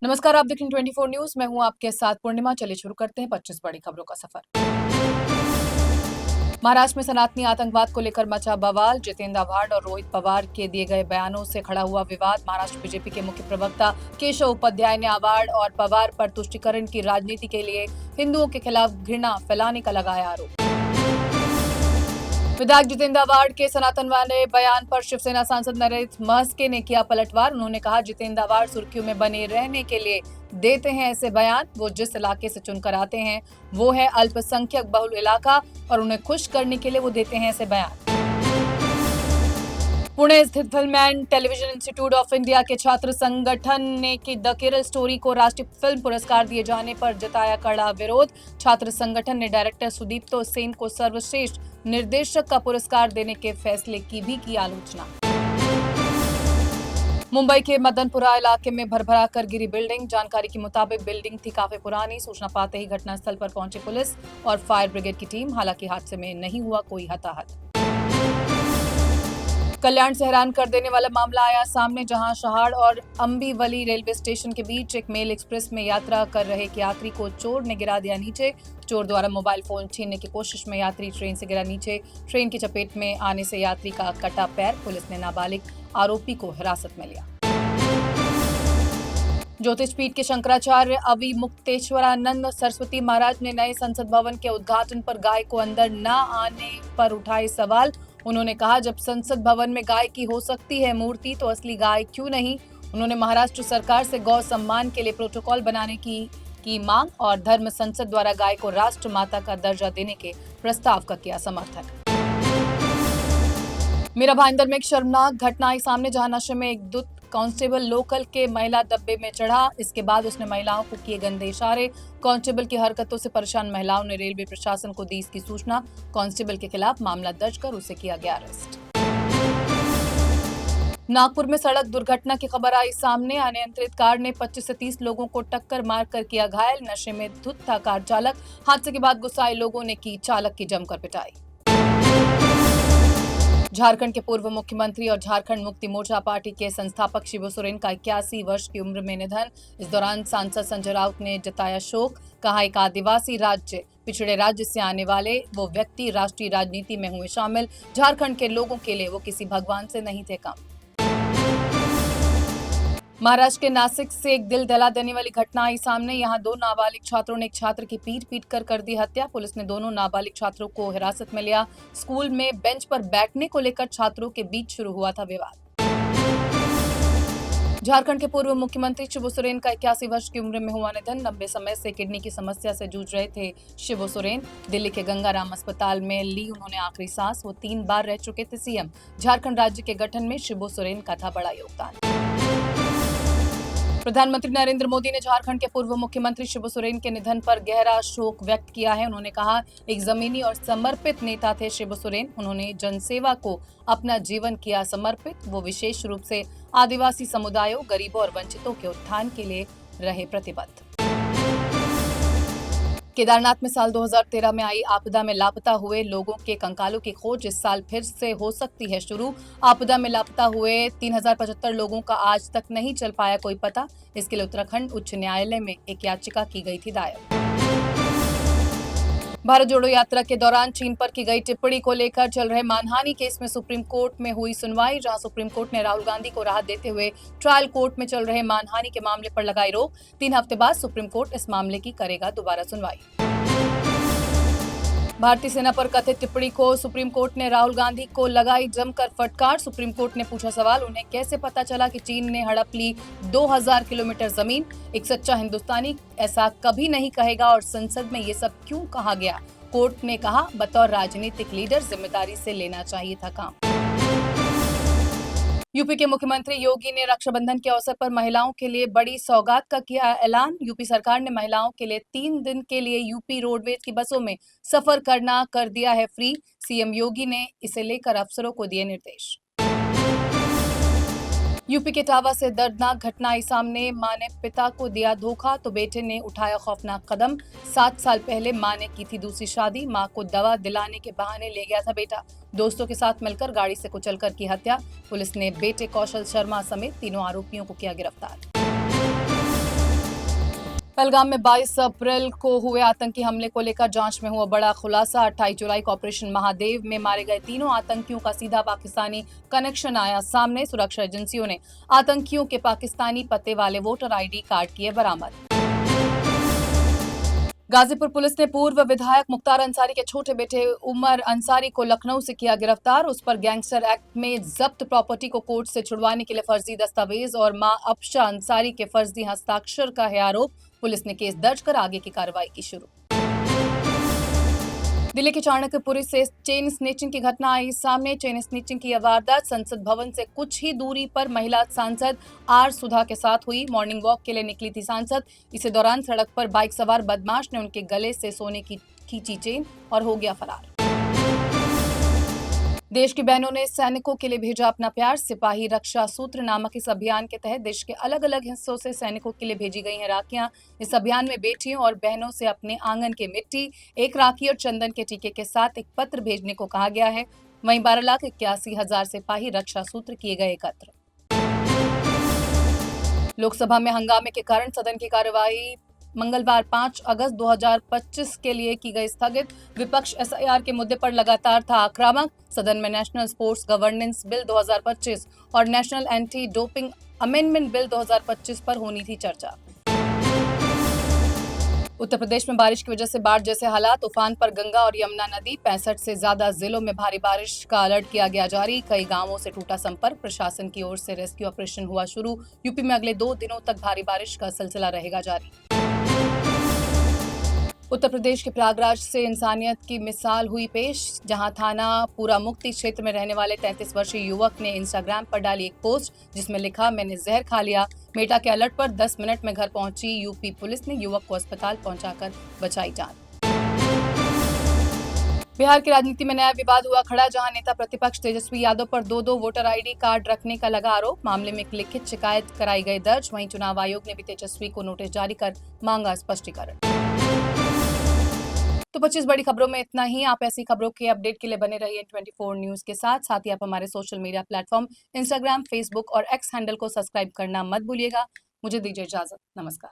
नमस्कार, आप देख रहे हैं 24 न्यूज। मैं हूं आपके साथ पूर्णिमा। चलिए शुरू करते हैं 25 बड़ी खबरों का सफर। महाराष्ट्र में सनातनी आतंकवाद को लेकर मचा बवाल। जितेंद्र आव्हाड और रोहित पवार के दिए गए बयानों से खड़ा हुआ विवाद। महाराष्ट्र बीजेपी के मुख्य प्रवक्ता केशव उपाध्याय ने आव्हाड और पवार पर तुष्टीकरण की राजनीति के लिए हिंदुओं के खिलाफ घृणा फैलाने का लगाया आरोप। विधायक जितेंद्र आव्हाड के सनातन वाले बयान पर शिवसेना सांसद नरेंद्र महस्के ने किया पलटवार। उन्होंने कहा, जितेंद्र आव्हाड सुर्खियों में बने रहने के लिए देते हैं ऐसे बयान। वो जिस इलाके से चुनकर आते हैं वो है अल्पसंख्यक बहुल इलाका और उन्हें खुश करने के लिए वो देते हैं ऐसे बयान। पुणे स्थित film and television institute of India के छात्र संगठन ने की द केरल स्टोरी को राष्ट्रीय फिल्म पुरस्कार दिए जाने पर जताया कड़ा विरोध। छात्र संगठन ने डायरेक्टर सुदीप्तो सेन को सर्वश्रेष्ठ निर्देशक का पुरस्कार देने के फैसले की भी की आलोचना। मुंबई के मदनपुरा इलाके में भरभरा कर गिरी बिल्डिंग। जानकारी के मुताबिक बिल्डिंग थी काफी पुरानी। सूचना पाते ही घटनास्थल पर पहुंची पुलिस और फायर ब्रिगेड की टीम। हालांकि हादसे में नहीं हुआ कोई हताहत। कल्याण से हैरान कर देने वाला मामला आया सामने, जहां शहाड़ और अंबीवली रेलवे स्टेशन के बीच एक मेल एक्सप्रेस में यात्रा कर रहे एक यात्री को चोर ने गिरा दिया नीचे। चोर द्वारा मोबाइल फोन छीनने की कोशिश में यात्री ट्रेन से गिरा नीचे। ट्रेन की चपेट में आने से यात्री का कटा पैर। पुलिस ने नाबालिग आरोपी को हिरासत में लिया। ज्योतिष पीठ के शंकराचार्य अवि मुक्तेश्वरानंद सरस्वती महाराज ने नए संसद भवन के उद्घाटन पर गाय को अंदर न आने पर उठाए सवाल। उन्होंने कहा, जब संसद भवन में गाय की हो सकती है मूर्ति तो असली गाय क्यों नहीं। उन्होंने महाराष्ट्र सरकार से गौ सम्मान के लिए प्रोटोकॉल बनाने की मांग और धर्म संसद द्वारा गाय को राष्ट्र माता का दर्जा देने के प्रस्ताव का किया समर्थन। मीरा भाईंदर में एक शर्मनाक घटना आई सामने, जहां नशे में एक दूत कांस्टेबल लोकल के महिला डब्बे में चढ़ा। इसके बाद उसने महिलाओं को किए गंदे इशारे। कांस्टेबल की हरकतों से परेशान महिलाओं ने रेलवे प्रशासन को दी इसकी सूचना। कांस्टेबल के खिलाफ मामला दर्ज कर उसे किया गया अरेस्ट। नागपुर में सड़क दुर्घटना की खबर आई सामने। अनियंत्रित कार ने 25 से 30 लोगों को टक्कर मारकर किया घायल। नशे में धुत था कार चालक। हादसे के बाद गुस्साए लोगों ने की चालक की जमकर पिटाई। झारखंड के पूर्व मुख्यमंत्री और झारखंड मुक्ति मोर्चा पार्टी के संस्थापक शिबू सोरेन का 81 वर्ष की उम्र में निधन। इस दौरान सांसद संजय राउत ने जताया शोक। कहा, एक आदिवासी राज्य पिछड़े राज्य से आने वाले वो व्यक्ति राष्ट्रीय राजनीति में हुए शामिल। झारखंड के लोगों के लिए वो किसी भगवान से नहीं थे कम। महाराष्ट्र के नासिक से एक दिल दहला देने वाली घटना आई सामने। यहां दो नाबालिग छात्रों ने एक छात्र की पीट कर दी हत्या। पुलिस ने दोनों नाबालिग छात्रों को हिरासत में लिया। स्कूल में बेंच पर बैठने को लेकर छात्रों के बीच शुरू हुआ था विवाद। झारखंड के पूर्व मुख्यमंत्री शिबू सोरेन का 81 वर्ष की उम्र में हुआ निधन। लंबे समय से किडनी की समस्या से जूझ रहे थे शिबू सोरेन। दिल्ली के गंगाराम अस्पताल में ली उन्होंने आखिरी सांस। वो 3 बार रह चुके थे सीएम। झारखंड राज्य के गठन में शिबू सोरेन का था बड़ा योगदान। प्रधानमंत्री नरेंद्र मोदी ने झारखंड के पूर्व मुख्यमंत्री शिबू सोरेन के निधन पर गहरा शोक व्यक्त किया है। उन्होंने कहा, एक जमीनी और समर्पित नेता थे शिबू सोरेन। उन्होंने जनसेवा को अपना जीवन किया समर्पित। वो विशेष रूप से आदिवासी समुदायों, गरीबों और वंचितों के उत्थान के लिए रहे प्रतिबद्ध। केदारनाथ में साल 2013 में आई आपदा में लापता हुए लोगों के कंकालों की खोज इस साल फिर से हो सकती है शुरू। आपदा में लापता हुए 3075 लोगों का आज तक नहीं चल पाया कोई पता। इसके लिए उत्तराखंड उच्च न्यायालय में एक याचिका की गई थी दायर। भारत जोड़ो यात्रा के दौरान चीन पर की गई टिप्पणी को लेकर चल रहे मानहानि केस में सुप्रीम कोर्ट में हुई सुनवाई, जहां सुप्रीम कोर्ट ने राहुल गांधी को राहत देते हुए ट्रायल कोर्ट में चल रहे मानहानि के मामले पर लगाई रोक। 3 हफ्ते बाद सुप्रीम कोर्ट इस मामले की करेगा दोबारा सुनवाई। भारतीय सेना पर कथित टिप्पणी को सुप्रीम कोर्ट ने राहुल गांधी को लगाई जमकर फटकार। सुप्रीम कोर्ट ने पूछा सवाल, उन्हें कैसे पता चला कि चीन ने हड़प ली 2000 किलोमीटर जमीन। एक सच्चा हिंदुस्तानी ऐसा कभी नहीं कहेगा और संसद में ये सब क्यों कहा गया। कोर्ट ने कहा, बतौर राजनीतिक लीडर जिम्मेदारी से लेना चाहिए था काम। यूपी के मुख्यमंत्री योगी ने रक्षाबंधन के अवसर पर महिलाओं के लिए बड़ी सौगात का किया ऐलान। यूपी सरकार ने महिलाओं के लिए 3 दिन के लिए यूपी रोडवेज की बसों में सफर करना कर दिया है फ्री। सीएम योगी ने इसे लेकर अफसरों को दिए निर्देश। यूपी के इटावा से दर्दनाक घटना आई सामने। मां ने पिता को दिया धोखा तो बेटे ने उठाया खौफनाक कदम। 7 साल पहले मां ने की थी दूसरी शादी। मां को दवा दिलाने के बहाने ले गया था बेटा। दोस्तों के साथ मिलकर गाड़ी से कुचलकर की हत्या। पुलिस ने बेटे कौशल शर्मा समेत तीनों आरोपियों को किया गिरफ्तार। पहलगाम में 22 अप्रैल को हुए आतंकी हमले को लेकर जांच में हुआ बड़ा खुलासा। 28 जुलाई को ऑपरेशन महादेव में मारे गए तीनों आतंकियों का सीधा पाकिस्तानी कनेक्शन आया सामने। सुरक्षा एजेंसियों ने आतंकियों के पाकिस्तानी पते वाले वोटर आईडी कार्ड किए बरामद। गाजीपुर पुलिस ने पूर्व विधायक मुख्तार अंसारी के छोटे बेटे उमर अंसारी को लखनऊ से किया गिरफ्तार। उस पर गैंगस्टर एक्ट में जब्त प्रॉपर्टी को कोर्ट से छुड़वाने के लिए फर्जी दस्तावेज और मां अफशा अंसारी के फर्जी हस्ताक्षर का है आरोप। पुलिस ने केस दर्ज कर आगे की कार्रवाई की शुरू। दिल्ली के चाणक्यपुरी से चेन स्नेचिंग की घटना आई सामने। चेन स्नेचिंग की यह वारदात संसद भवन से कुछ ही दूरी पर महिला सांसद आर सुधा के साथ हुई। मॉर्निंग वॉक के लिए निकली थी सांसद। इसी दौरान सड़क पर बाइक सवार बदमाश ने उनके गले से सोने की खींची चेन और हो गया फरार। देश की बहनों ने सैनिकों के लिए भेजा अपना प्यार। सिपाही रक्षा सूत्र नामक इस अभियान के तहत देश के अलग अलग हिस्सों से सैनिकों के लिए भेजी गई हैं राखियां। इस अभियान में बेटियों और बहनों से अपने आंगन के मिट्टी, एक राखी और चंदन के टीके के साथ एक पत्र भेजने को कहा गया है। वहीं 12,81,000 सिपाही रक्षा सूत्र किए गए एकत्र। लोकसभा में हंगामे के कारण सदन की कार्यवाही मंगलवार 5 अगस्त 2025 के लिए की गई स्थगित। विपक्ष एसआईआर के मुद्दे पर लगातार था आक्रामक। सदन में नेशनल स्पोर्ट्स गवर्नेंस बिल 2025 और national anti doping amendment bill 2025 पर होनी थी चर्चा। उत्तर प्रदेश में बारिश की वजह से बाढ़ जैसे हालात। उफान पर गंगा और यमुना नदी। 65 से ज्यादा जिलों में भारी बारिश का अलर्ट किया गया जारी। कई गांवों से टूटा संपर्क। प्रशासन की ओर से रेस्क्यू ऑपरेशन हुआ शुरू। यूपी में अगले 2 दिनों तक भारी बारिश का सिलसिला रहेगा जारी। उत्तर प्रदेश के प्रयागराज से इंसानियत की मिसाल हुई पेश, जहां थाना पूरा मुक्ति क्षेत्र में रहने वाले 33 वर्षीय युवक ने इंस्टाग्राम पर डाली एक पोस्ट जिसमें लिखा, मैंने जहर खा लिया। मेटा के अलर्ट पर 10 मिनट में घर पहुंची यूपी पुलिस ने युवक को अस्पताल पहुंचाकर बचाई जान। बिहार की राजनीति में नया विवाद हुआ खड़ा, जहां नेता प्रतिपक्ष तेजस्वी यादव पर 2 वोटर आईडी कार्ड रखने का लगा आरोप। मामले में एक लिखित शिकायत कराई गई दर्ज। वहीं चुनाव आयोग ने भी तेजस्वी को नोटिस जारी कर मांगा स्पष्टीकरण। तो 25 बड़ी खबरों में इतना ही। आप ऐसी खबरों के अपडेट के लिए बने रहिए 24 न्यूज के साथ ही आप हमारे social media platform Instagram, Facebook और एक्स हैंडल को सब्सक्राइब करना मत भूलिएगा। मुझे दीजिए इजाजत। नमस्कार।